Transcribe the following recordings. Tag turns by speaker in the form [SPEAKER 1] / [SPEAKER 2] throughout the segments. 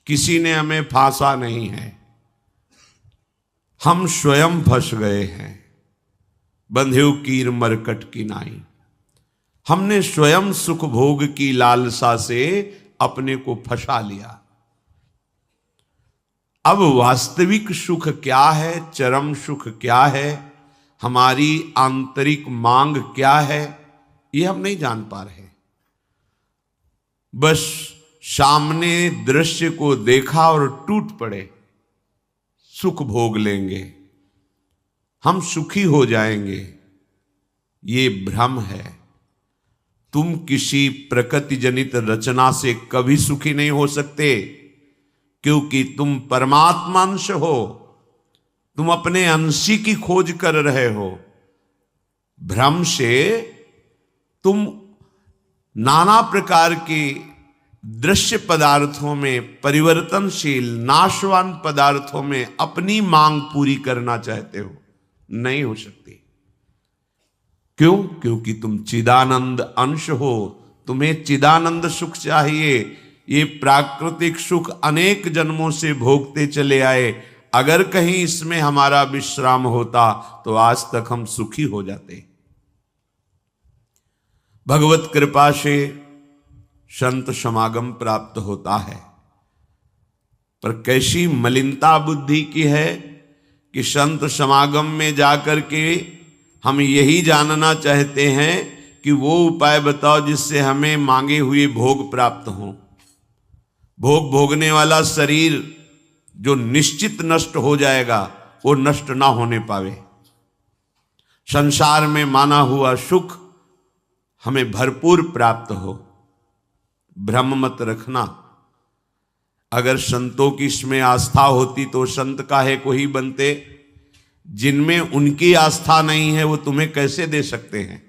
[SPEAKER 1] किसी ने हमें फांसा नहीं है, हम स्वयं फंस गए हैं। बंधेउ कीर मरकट की नाई, हमने स्वयं सुख भोग की लालसा से अपने को फंसा लिया। अब वास्तविक सुख क्या है, चरम सुख क्या है, हमारी आंतरिक मांग क्या है, ये हम नहीं जान पा रहे। बस सामने दृश्य को देखा और टूट पड़े, सुख भोग लेंगे, हम सुखी हो जाएंगे। ये भ्रम है। तुम किसी प्रकृति जनित रचना से कभी सुखी नहीं हो सकते, क्योंकि तुम परमात्मा अंश हो, तुम अपने अंशी की खोज कर रहे हो। भ्रम से तुम नाना प्रकार के दृश्य पदार्थों में, परिवर्तनशील नाशवान पदार्थों में अपनी मांग पूरी करना चाहते हो, नहीं हो सकती। क्यों? क्योंकि तुम चिदानंद अंश हो, तुम्हें चिदानंद सुख चाहिए। ये प्राकृतिक सुख अनेक जन्मों से भोगते चले आए, अगर कहीं इसमें हमारा विश्राम होता तो आज तक हम सुखी हो जाते। भगवत कृपा से संत समागम प्राप्त होता है, पर कैसी मलिनता बुद्धि की है कि संत समागम में जाकर के हम यही जानना चाहते हैं कि वो उपाय बताओ जिससे हमें मांगे हुए भोग प्राप्त हों। भोग भोगने वाला शरीर जो निश्चित नष्ट हो जाएगा, वो नष्ट ना होने पावे। संसार में माना हुआ सुख हमें भरपूर प्राप्त हो। भ्रम मत रखना। अगर संतों की इसमें आस्था होती तो संत काहे को ही बनते। जिनमें उनकी आस्था नहीं है वो तुम्हें कैसे दे सकते हैं।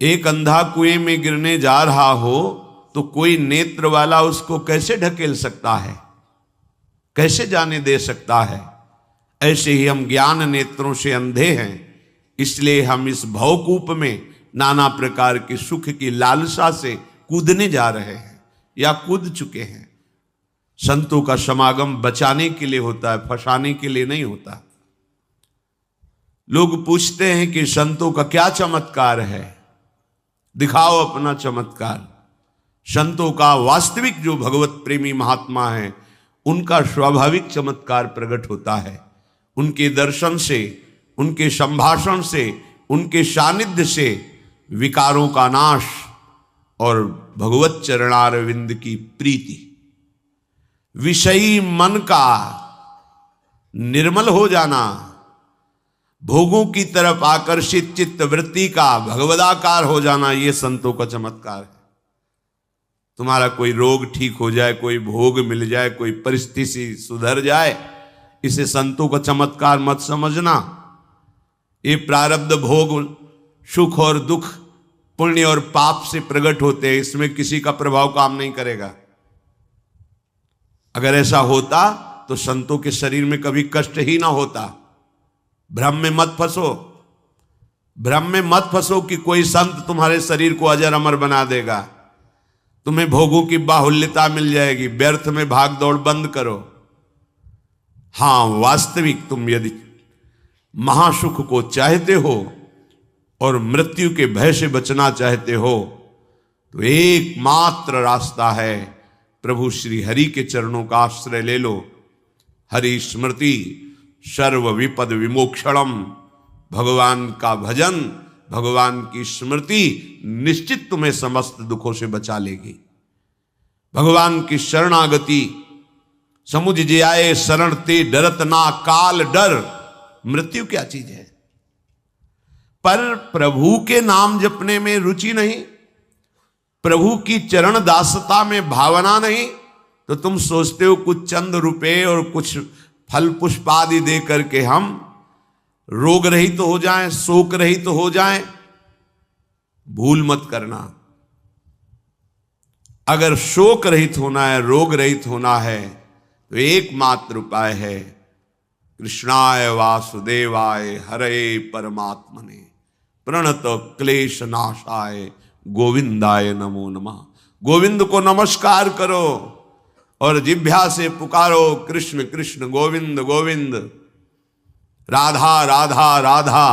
[SPEAKER 1] एक अंधा कुएं में गिरने जा रहा हो तो कोई नेत्र वाला उसको कैसे ढकेल सकता है, कैसे जाने दे सकता है। ऐसे ही हम ज्ञान नेत्रों से अंधे हैं, इसलिए हम इस भवकूप में नाना प्रकार के सुख की लालसा से कूदने जा रहे हैं या कूद चुके हैं। संतों का समागम बचाने के लिए होता है, फंसाने के लिए नहीं होता। लोग पूछते हैं कि संतों का क्या चमत्कार है, दिखाओ अपना चमत्कार। संतों का वास्तविक जो भगवत प्रेमी महात्मा है, उनका स्वाभाविक चमत्कार प्रकट होता है। उनके दर्शन से, उनके संभाषण से, उनके सानिध्य से विकारों का नाश और भगवत चरणारविंद की प्रीति, विषयी मन का निर्मल हो जाना, भोगों की तरफ आकर्षित चित्त वृत्ति का भगवदाकार हो जाना, ये संतों का चमत्कार है। तुम्हारा कोई रोग ठीक हो जाए, कोई भोग मिल जाए, कोई परिस्थिति सुधर जाए, इसे संतों का चमत्कार मत समझना। ये प्रारब्ध भोग सुख और दुख, पुण्य और पाप से प्रकट होते हैं, इसमें किसी का प्रभाव काम नहीं करेगा। अगर ऐसा होता तो संतों के शरीर में कभी कष्ट ही ना होता। भ्रम में मत फंसो, भ्रम में मत फंसो कि कोई संत तुम्हारे शरीर को अजर अमर बना देगा, तुम्हें भोगों की बाहुल्यता मिल जाएगी। व्यर्थ में भाग दौड़ बंद करो। हां, वास्तविक तुम यदि महासुख को चाहते हो और मृत्यु के भय से बचना चाहते हो तो एकमात्र रास्ता है प्रभु श्री हरि के चरणों का आश्रय ले लो। हरि स्मृति सर्व विपद विमोक्षणम। भगवान का भजन, भगवान की स्मृति निश्चित तुम्हें समस्त दुखों से बचा लेगी। भगवान की शरणागति, समुझ जे आए शरण ते डरत ना काल डर। मृत्यु क्या चीज है? पर प्रभु के नाम जपने में रुचि नहीं, प्रभु की चरण दासता में भावना नहीं, तो तुम सोचते हो कुछ चंद रुपए और कुछ फल पुष्प आदि दे करके हम रोग रहित तो हो जाएं, शोक रहित तो हो जाएं। भूल मत करना। अगर शोक रहित होना है, रोग रहित होना है, तो एकमात्र उपाय है कृष्णाय वासुदेवाय हरे परमात्मने प्रणत क्लेश नाशाय गोविंदाय नमो नमः। गोविंद को नमस्कार करो। और जिह्वा से पुकारो कृष्ण कृष्ण गोविंद गोविंद, राधा राधा राधा,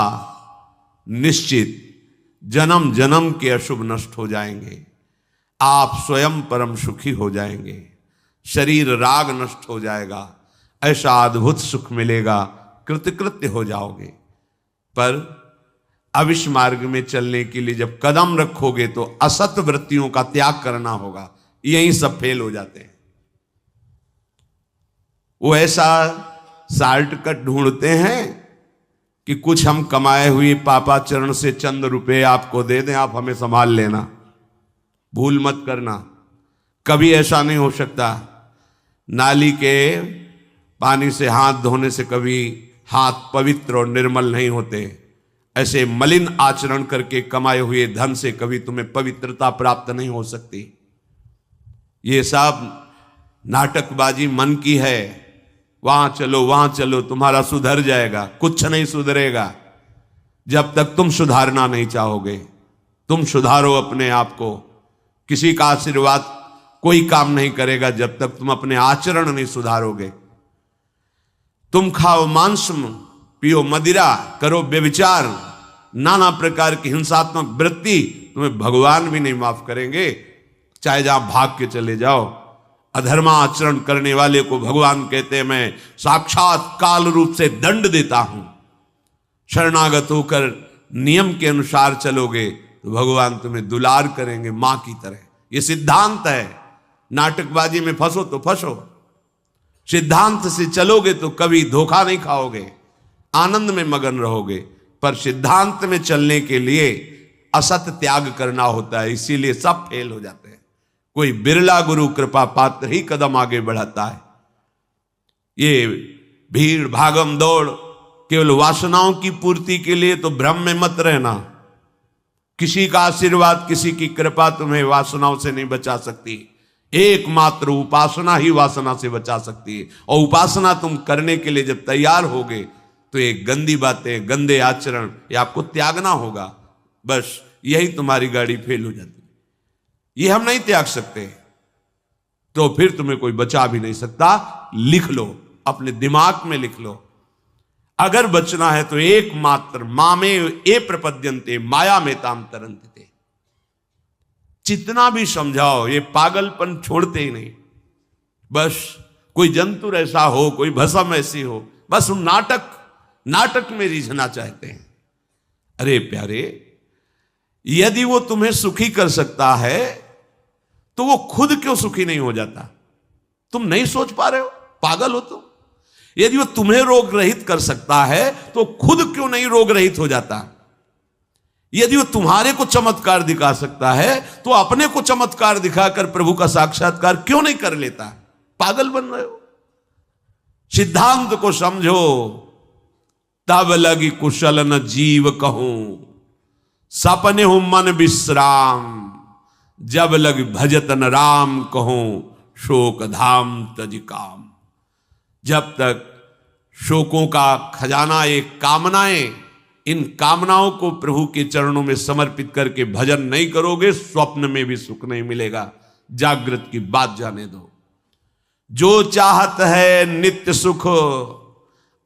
[SPEAKER 1] निश्चित जन्म जन्म के अशुभ नष्ट हो जाएंगे। आप स्वयं परम सुखी हो जाएंगे, शरीर राग नष्ट हो जाएगा, ऐसा अद्भुत सुख मिलेगा, कृतकृत्य हो जाओगे। पर अब इस मार्ग में चलने के लिए जब कदम रखोगे तो असत वृत्तियों का त्याग करना होगा। यहीं सब फेल हो जाते हैं। वो ऐसा शॉर्टकट ढूंढते हैं कि कुछ हम कमाए हुए पापाचरण से चंद रुपए आपको दे दें, आप हमें संभाल लेना, भूल मत करना। कभी ऐसा नहीं हो सकता। नाली के पानी से हाथ धोने से कभी हाथ पवित्र और निर्मल नहीं होते। ऐसे मलिन आचरण करके कमाए हुए धन से कभी तुम्हें पवित्रता प्राप्त नहीं हो सकती। ये सब नाटकबाजी मन की है। वहां चलो तुम्हारा सुधर जाएगा, कुछ नहीं सुधरेगा जब तक तुम सुधारना नहीं चाहोगे। तुम सुधारो अपने आप को। किसी का आशीर्वाद कोई काम नहीं करेगा जब तक तुम अपने आचरण नहीं सुधारोगे। तुम खाओ मांस, पियो मदिरा, करो व्यभिचार, नाना प्रकार की हिंसात्मक वृत्ति, तुम्हें भगवान भी नहीं माफ करेंगे, चाहे जहां भाग के चले जाओ। अधर्मा आचरण करने वाले को भगवान कहते हैं मैं साक्षात काल रूप से दंड देता हूं। शरणागत होकर नियम के अनुसार चलोगे तो भगवान तुम्हें दुलार करेंगे मां की तरह। यह सिद्धांत है। नाटकबाजी में फंसो तो फंसो, सिद्धांत से चलोगे तो कभी धोखा नहीं खाओगे, आनंद में मगन रहोगे। पर सिद्धांत में चलने के लिए असत त्याग करना होता है, इसीलिए सब फेल हो जाते हैं। कोई बिरला गुरु कृपा पात्र ही कदम आगे बढ़ाता है। ये भीड़ भागम दौड़ केवल वासनाओं की पूर्ति के लिए तो भ्रम में मत रहना। किसी का आशीर्वाद, किसी की कृपा तुम्हें वासनाओं से नहीं बचा सकती। एकमात्र उपासना ही वासना से बचा सकती है। और उपासना तुम करने के लिए जब तैयार होगे तो ये गंदी बातें, गंदे आचरण, ये आपको त्यागना होगा। बस यही तुम्हारी गाड़ी फेल हो जाती है। ये हम नहीं त्याग सकते तो फिर तुम्हें कोई बचा भी नहीं सकता। लिख लो, अपने दिमाग में लिख लो। अगर बचना है तो एकमात्र मामे ए प्रपद्यन्ते माया में ताम तरन्ते। जितना भी समझाओ ये पागलपन छोड़ते ही नहीं। बस कोई जंतुर ऐसा हो, कोई भस्म ऐसी हो, बस हम नाटक में रिझना चाहते हैं। अरे प्यारे, यदि वो तुम्हें सुखी कर सकता है तो वो खुद क्यों सुखी नहीं हो जाता? तुम नहीं सोच पा रहे हो? पागल हो तुम? यदि वो तुम्हें रोग रहित कर सकता है तो खुद क्यों नहीं रोग रहित हो जाता? यदि वो तुम्हारे को चमत्कार दिखा सकता है तो अपने को चमत्कार दिखाकर प्रभु का साक्षात्कार क्यों नहीं कर लेता? पागल बन रहे हो। सिद्धांत को समझो। तब लगी कुशल न जीव कहूं, सपने हूं मन विश्राम, जब लग भजत न राम कहूं, शोक धाम तज काम। जब तक शोकों का खजाना एक कामनाएं, इन कामनाओं को प्रभु के चरणों में समर्पित करके भजन नहीं करोगे, स्वप्न में भी सुख नहीं मिलेगा। जागृत की बात जाने दो। जो चाहत है नित्य सुख,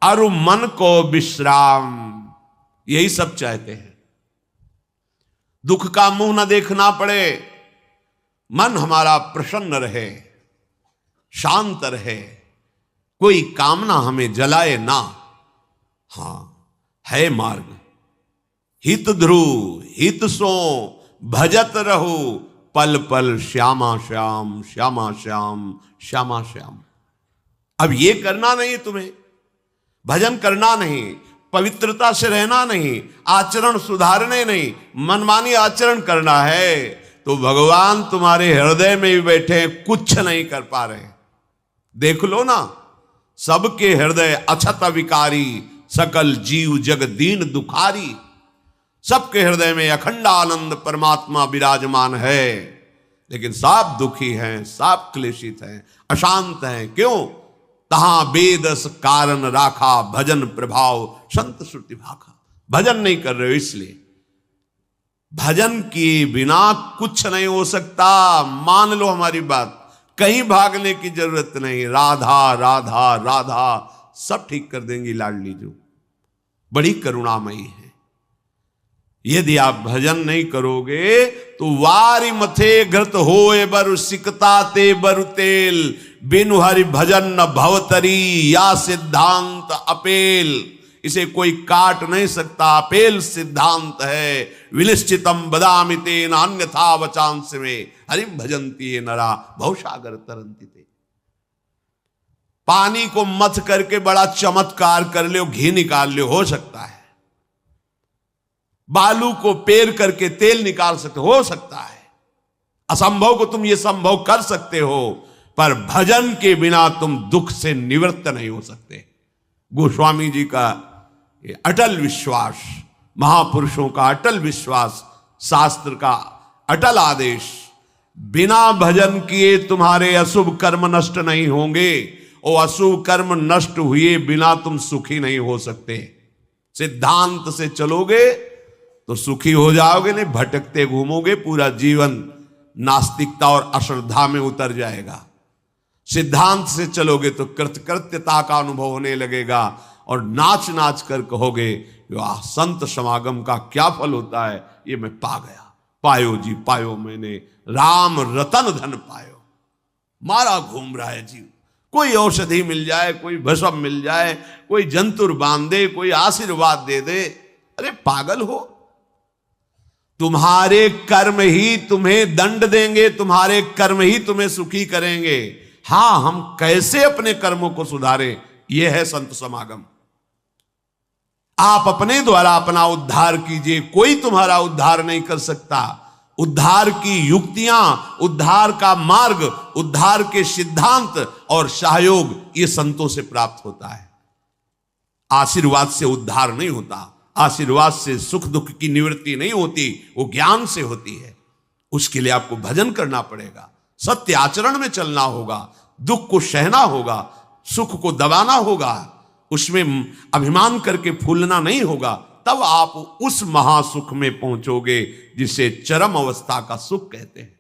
[SPEAKER 1] अरु मन को विश्राम, यही सब चाहते हैं। दुख का मुंह न देखना पड़े, मन हमारा प्रसन्न रहे, शांत रहे, कोई कामना हमें जलाए ना। हां, है मार्ग। हित ध्रुव हित सो भजत रहो, पल पल श्यामा श्याम श्यामा श्याम श्यामा श्याम। अब ये करना नहीं तुम्हें, भजन करना नहीं, पवित्रता से रहना नहीं, आचरण सुधारने नहीं, मनमानी आचरण करना है तो भगवान तुम्हारे हृदय में भी बैठे, कुछ नहीं कर पा रहे। देख लो ना, सबके हृदय अछत विकारी, सकल जीव जग दीन दुखारी। सबके हृदय में अखंड आनंद परमात्मा विराजमान है, लेकिन सब दुखी हैं, सब क्लेशित हैं, अशांत हैं। क्यों? तहां वेदस कारण राखा, भजन प्रभाव संत श्रुति भाखा। भजन नहीं कर रहे हो इसलिए। भजन के बिना कुछ नहीं हो सकता। मान लो हमारी बात, कहीं भागने की जरूरत नहीं। राधा राधा राधा सब ठीक कर देंगी लाडली जो, बड़ी करुणामयी है। यदि आप भजन नहीं करोगे तो वारी मथे घृत होए बरु सिकता ते बरु तेल, बिनु हरि भजन न भवतरी या सिद्धांत अपेल। इसे कोई काट नहीं सकता, अपेल सिद्धांत है। विनिश्चितम बदामि तेन अन्यथा वचांस में, हरिम भजन्ति ये नरा भवसागर तरन्ति ते। पानी को मथ करके बड़ा चमत्कार कर लो, घी निकाल लो, हो सकता है। बालू को पेर करके तेल निकाल सकते, हो सकता है। असंभव को तुम ये संभव कर सकते हो, पर भजन के बिना तुम दुख से निवृत्त नहीं हो सकते। गोस्वामी जी का ये अटल विश्वास, महापुरुषों का अटल विश्वास, शास्त्र का अटल आदेश, बिना भजन किए तुम्हारे अशुभ कर्म नष्ट नहीं होंगे, और अशुभ कर्म नष्ट हुए बिना तुम सुखी नहीं हो सकते। सिद्धांत से चलोगे तो सुखी हो जाओगे, नहीं भटकते घूमोगे, पूरा जीवन नास्तिकता और अश्रद्धा में उतर जाएगा। सिद्धांत से चलोगे तो कृतकृत्यता का अनुभव होने लगेगा, और नाच नाच कर कहोगे वाह, संत समागम का क्या फल होता है, ये मैं पा गया। पायो जी पायो मैंने, राम रतन धन पायो। मारा घूम रहा है जीव, कोई औषधि मिल जाए, कोई भस्म मिल जाए, कोई जंतुर बांध दे, कोई आशीर्वाद दे दे, अरे पागल हो। तुम्हारे कर्म ही तुम्हें दंड देंगे, तुम्हारे कर्म ही तुम्हें सुखी करेंगे। हां, हम कैसे अपने कर्मों को सुधारें, यह है संत समागम। आप अपने द्वारा अपना उद्धार कीजिए, कोई तुम्हारा उद्धार नहीं कर सकता। उद्धार की युक्तियां, उद्धार का मार्ग, उद्धार के सिद्धांत और सहयोग ये संतों से प्राप्त होता है। आशीर्वाद से उद्धार नहीं होता, आशीर्वाद से सुख दुख की निवृत्ति नहीं होती, वो ज्ञान से होती है। उसके लिए आपको भजन करना पड़ेगा, सत्य आचरण में चलना होगा, दुख को सहना होगा, सुख को दबाना होगा, उसमें अभिमान करके फूलना नहीं होगा। तब आप उस महासुख में पहुंचोगे जिसे चरम अवस्था का सुख कहते हैं।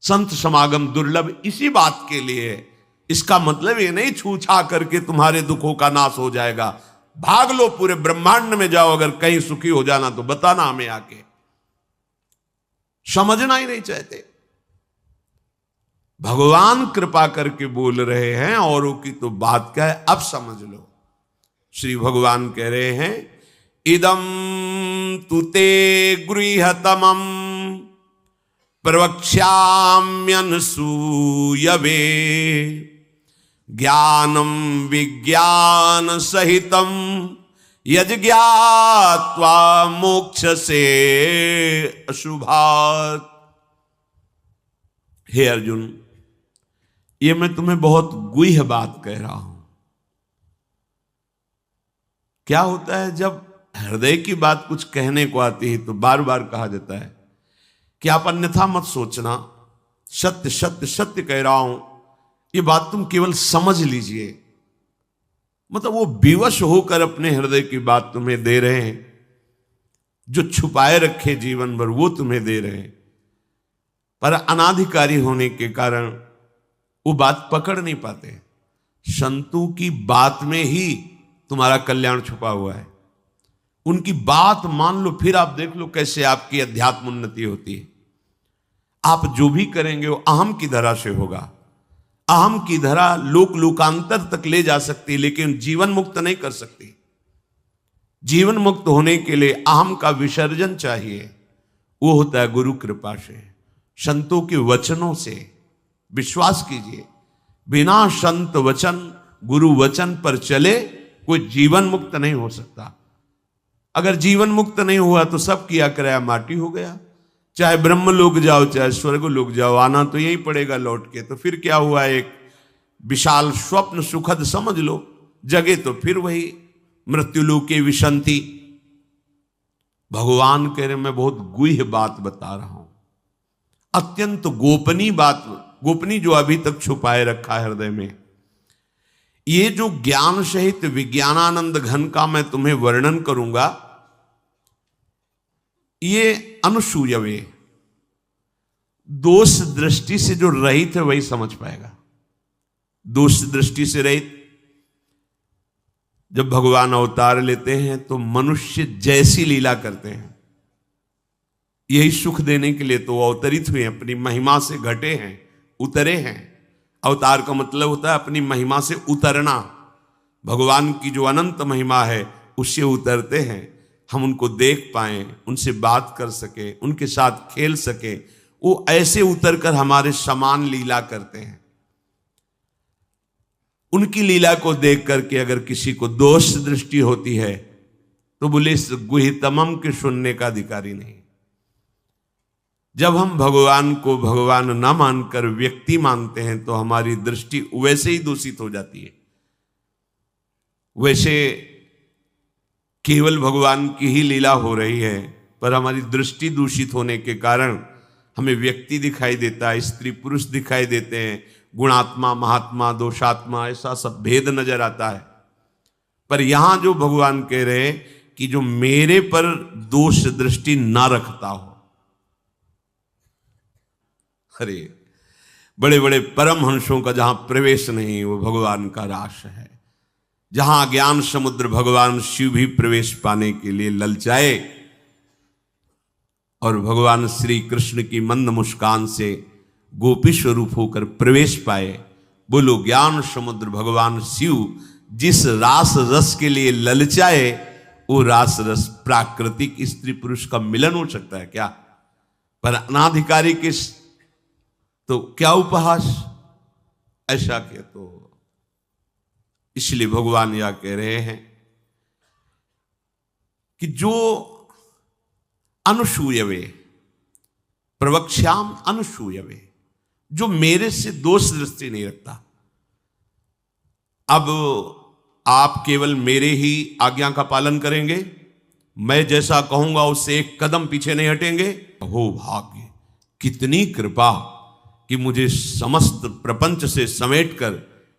[SPEAKER 1] संत समागम दुर्लभ इसी बात के लिए है। इसका मतलब ये नहीं छूछा करके तुम्हारे दुखों का नाश हो जाएगा। भाग लो, पूरे ब्रह्मांड में जाओ, अगर कहीं सुखी हो जाना तो बताना हमें आके। समझना ही नहीं चाहते। भगवान कृपा करके बोल रहे हैं, औरों की तो बात क्या है, अब समझ लो। श्री भगवान कह रहे हैं, इदम तुते गृहतमं प्रवक्ष्याम्यनसूयवे, ज्ञानम विज्ञान सहितम यज्ञात्वा मोक्ष से अशुभात्। हे अर्जुन, ये मैं तुम्हें बहुत गुह्य बात कह रहा हूं। क्या होता है जब हृदय की बात कुछ कहने को आती है तो बार बार कहा जाता है कि आप अन्यथा मत सोचना, सत्य सत्य सत्य कह रहा हूं, ये बात तुम केवल समझ लीजिए। मतलब वो विवश होकर अपने हृदय की बात तुम्हें दे रहे हैं, जो छुपाए रखे जीवन भर वो तुम्हें दे रहे हैं, पर अनाधिकारी होने के कारण वो बात पकड़ नहीं पाते। संतों की बात में ही तुम्हारा कल्याण छुपा हुआ है। उनकी बात मान लो, फिर आप देख लो कैसे आपकी अध्यात्म उन्नति होती है। आप जो भी करेंगे वो अहम की धरा से होगा। अहम की धरा लोक लोकांतर तक ले जा सकती, लेकिन जीवन मुक्त नहीं कर सकती। जीवन मुक्त होने के लिए अहम का विसर्जन चाहिए, वो होता है गुरु कृपा से, संतों के वचनों से। विश्वास कीजिए, बिना संत वचन, गुरु वचन पर चले कोई जीवन मुक्त नहीं हो सकता। अगर जीवन मुक्त नहीं हुआ तो सब किया कराया माटी हो गया। चाहे ब्रह्म लोक जाओ, चाहे स्वर्ग लोक जाओ, आना तो यही पड़ेगा लौट के। तो फिर क्या हुआ, एक विशाल स्वप्न सुखद समझ लो, जगे तो फिर वही मृत्युलोके विशंति। भगवान कह रहे मैं बहुत गुह्य बात बता रहा हूं, अत्यंत गोपनीय बात, गोपनीय जो अभी तक छुपाए रखा है हृदय में। ये जो ज्ञान सहित विज्ञानानंद घन का मैं तुम्हें वर्णन करूंगा, ये अनुसूयवे, दोष दृष्टि से जो रहित है वही समझ पाएगा। दोष दृष्टि से रहित, जब भगवान अवतार लेते हैं तो मनुष्य जैसी लीला करते हैं, यही सुख देने के लिए तो अवतरित हुए, अपनी महिमा से घटे हैं, उतरे हैं। अवतार का मतलब होता है अपनी महिमा से उतरना। भगवान की जो अनंत महिमा है उससे उतरते हैं, हम उनको देख पाएं, उनसे बात कर सके, उनके साथ खेल सके। वो ऐसे उतरकर हमारे समान लीला करते हैं। उनकी लीला को देख करके अगर किसी को दोष दृष्टि होती है तो बोले इस गुहितमम के सुनने का अधिकारी नहीं। जब हम भगवान को भगवान न मानकर व्यक्ति मानते हैं तो हमारी दृष्टि वैसे ही दूषित हो जाती है। वैसे केवल भगवान की ही लीला हो रही है, पर हमारी दृष्टि दूषित होने के कारण हमें व्यक्ति दिखाई देता है, स्त्री पुरुष दिखाई देते हैं, गुणात्मा महात्मा दोषात्मा ऐसा सब भेद नजर आता है। पर यहां जो भगवान कह रहे हैं कि जो मेरे पर दोष दृष्टि ना रखता हो, अरे बड़े बड़े परमहंसों का जहां प्रवेश नहीं वो भगवान का रास है। जहां ज्ञान समुद्र भगवान शिव भी प्रवेश पाने के लिए ललचाए और भगवान श्री कृष्ण की मंद मुस्कान से गोपी स्वरूप होकर प्रवेश पाए। बोलो ज्ञान समुद्र भगवान शिव जिस रास रस के लिए ललचाए, वो रास रस प्राकृतिक स्त्री पुरुष का मिलन हो सकता है क्या? पर अनाधिकारी के तो क्या उपहास, ऐसा के तो इसलिए भगवान यह कह रहे हैं कि जो अनुसूयवे प्रवक्ष्याम अनुसूयवे, जो मेरे से दोष दृष्टि नहीं रखता। अब आप केवल मेरे ही आज्ञा का पालन करेंगे, मैं जैसा कहूंगा उससे एक कदम पीछे नहीं हटेंगे। हो भाग्य, कितनी कृपा कि मुझे समस्त प्रपंच से समेटकर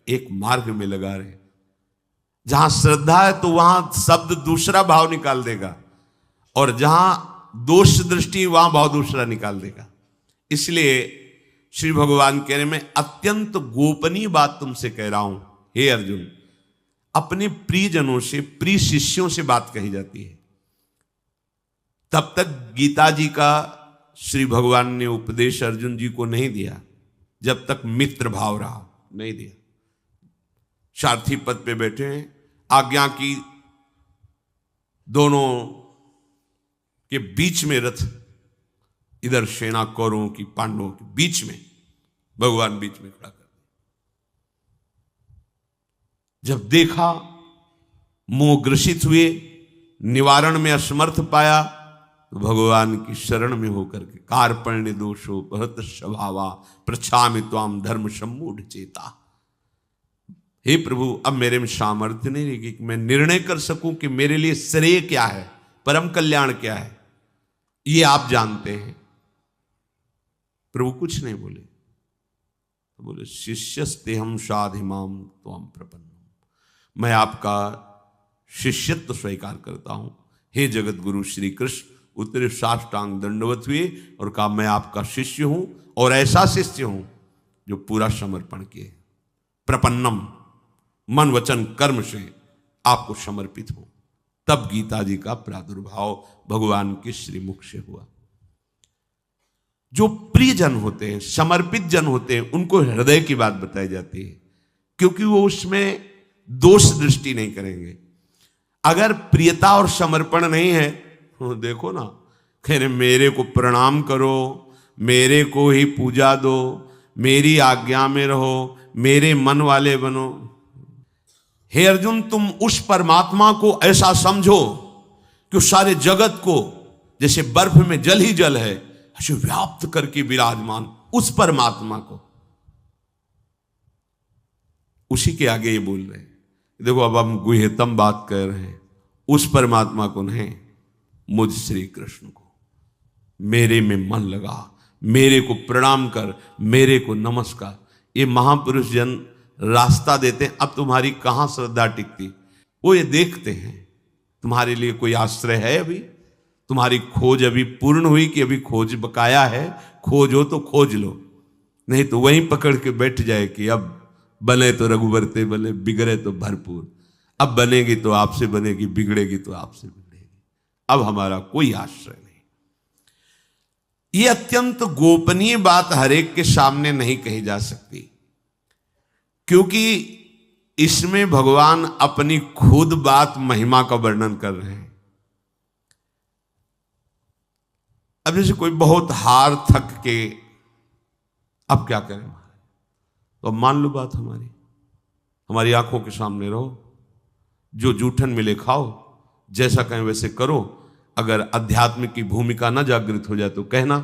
[SPEAKER 1] एक मार्ग में लगा रहे। जहां श्रद्धा है तो वहां शब्द दूसरा भाव निकाल देगा, और जहां दोष दृष्टि वहां भाव दूसरा निकाल देगा। इसलिए श्री भगवान कह रहे मैं अत्यंत गोपनीय बात तुमसे कह रहा हूं हे अर्जुन। अपने प्रियजनों से, प्रिय शिष्यों से बात कही जाती है। तब तक गीता जी का श्री भगवान ने उपदेश अर्जुन जी को नहीं दिया जब तक मित्र भाव रहा, नहीं दिया। सारथी पद पे बैठे हैं, आज्ञा की दोनों के बीच में रथ, इधर सेना कौरवों की पांडवों के बीच में, भगवान बीच में खड़ा कर। जब देखा मोह ग्रसित हुए, निवारण में असमर्थ पाया, तो भगवान की शरण में होकर के कार्पण्य दोषो बहुत स्वभावा प्रच्छामि त्वाम धर्म सम्मूढ़ चेता। हे प्रभु, अब मेरे में सामर्थ्य नहीं रहेगी कि मैं निर्णय कर सकूं कि मेरे लिए श्रेय क्या है, परम कल्याण क्या है, ये आप जानते हैं। प्रभु कुछ नहीं बोले, तो बोले शिष्यस्तेहम साधिमाम त्वाम प्रपन्नम, मैं आपका शिष्यत्व स्वीकार करता हूं। हे जगत गुरु श्री कृष्ण उतरे साष्टांग दंडवत हुए और कहा मैं आपका शिष्य हूं, और ऐसा शिष्य हूं जो पूरा समर्पण किए, प्रपन्नम, मन वचन कर्म से आपको समर्पित हूं। तब गीता जी का प्रादुर्भाव भगवान के श्रीमुख से हुआ। जो प्रिय जन होते हैं, समर्पित जन होते हैं, उनको हृदय की बात बताई जाती है, क्योंकि वो उसमें दोष दृष्टि नहीं करेंगे। अगर प्रियता और समर्पण नहीं है, देखो ना, कह रहे मेरे को प्रणाम करो, मेरे को ही पूजा दो, मेरी आज्ञा में रहो, मेरे मन वाले बनो। हे अर्जुन, तुम उस परमात्मा को ऐसा समझो कि उस सारे जगत को जैसे बर्फ में जल ही जल है ऐसे व्याप्त करके विराजमान उस परमात्मा को, उसी के आगे ये बोल रहे हैं। देखो अब हम गुह्यतम बात कर रहे हैं, उस परमात्मा को नहीं, मुझ श्री कृष्ण को। मेरे में मन लगा, मेरे को प्रणाम कर, मेरे को नमस्कार। ये महापुरुष जन रास्ता देते हैं। अब तुम्हारी कहां श्रद्धा टिकती, वो ये देखते हैं तुम्हारे लिए कोई आश्रय है, अभी तुम्हारी खोज अभी पूर्ण हुई कि अभी खोज बकाया है, खोजो तो खोज लो, नहीं तो वहीं पकड़ के बैठ जाए कि अब बने तो रघुबर ते बने, बिगड़े तो भरपूर। अब बनेगी तो आपसे बनेगी, बिगड़ेगी तो आपसे बिगड़ेगी, अब हमारा कोई आश्रय नहीं। ये अत्यंत गोपनीय बात हर एक के सामने नहीं कही जा सकती, क्योंकि इसमें भगवान अपनी खुद बात महिमा का वर्णन कर रहे हैं। अब जैसे कोई बहुत हार थक के अब क्या करें महाराज, तो अब मान लो बात हमारी आंखों के सामने रहो, जो जूठन मिले खाओ, जैसा कहें वैसे करो। अगर अध्यात्म की भूमिका ना जागृत हो जाए तो कहना।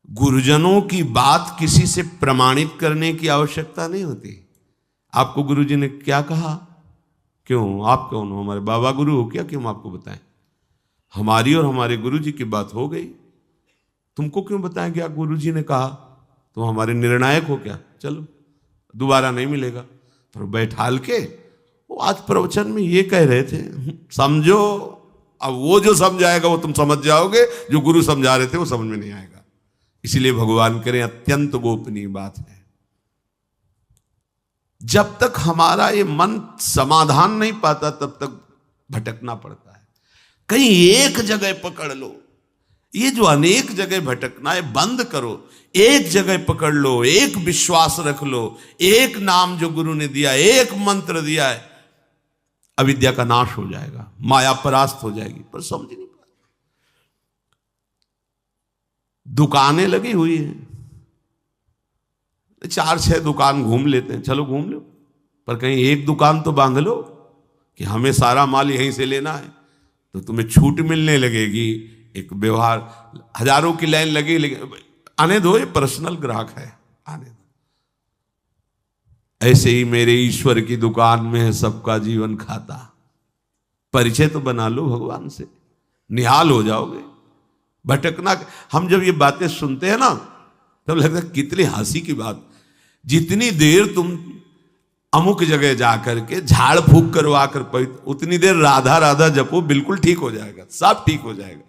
[SPEAKER 1] गुरुजनों की बात किसी से प्रमाणित करने की आवश्यकता नहीं होती। आपको गुरुजी ने क्या कहा, क्यों आप कौन हो, हमारे बाबा गुरु हो क्या, क्यों आपको बताएं? हमारी और हमारे गुरुजी की बात हो गई, तुमको क्यों बताएं क्या गुरुजी ने कहा, तुम हमारे निर्णायक हो क्या, चलो दोबारा नहीं मिलेगा। पर बैठाल के वो आज प्रवचन में ये कह रहे थे, समझो। अब वो जो समझाएगा वो तुम समझ जाओगे, जो गुरु समझा रहे थे वो समझ में नहीं आएगा। इसलिए भगवान करें अत्यंत गोपनीय बात है। जब तक हमारा ये मन समाधान नहीं पाता तब तक भटकना पड़ता है। कहीं एक जगह पकड़ लो, ये जो अनेक जगह भटकना है बंद करो, एक जगह पकड़ लो, एक विश्वास रख लो, एक नाम जो गुरु ने दिया, एक मंत्र दिया है, अविद्या का नाश हो जाएगा, माया परास्त हो जाएगी। पर समझ नहीं पाते। दुकानें लगी हुई हैं, 4-6 दुकान घूम लेते हैं, चलो घूम लो, पर कहीं एक दुकान तो बांध लो कि हमें सारा माल यहीं से लेना है, तो तुम्हें छूट मिलने लगेगी। एक व्यवहार, हजारों की लाइन लगी, लेकिन आने दो, ये पर्सनल ग्राहक है, आने दो। ऐसे ही मेरे ईश्वर की दुकान में है सबका जीवन खाता। परिचय तो बना लो भगवान से, निहाल हो जाओगे। भटकना, हम जब ये बातें सुनते हैं ना तब लगता है कितनी हंसी की बात। जितनी देर तुम अमुक जगह जाकर के झाड़ फूक करवा कर उतनी देर राधा राधा जपो, बिल्कुल ठीक हो जाएगा, सब ठीक हो जाएगा।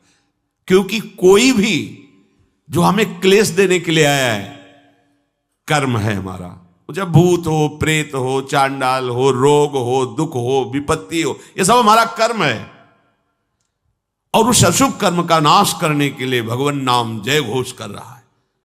[SPEAKER 1] क्योंकि कोई भी जो हमें क्लेश देने के लिए आया है, कर्म है हमारा। जब भूत हो, प्रेत हो, चांडाल हो, रोग हो, दुख हो, विपत्ति हो, ये सब हमारा कर्म है। और उस अशुभ कर्म का नाश करने के लिए भगवान नाम जय घोष कर रहा है।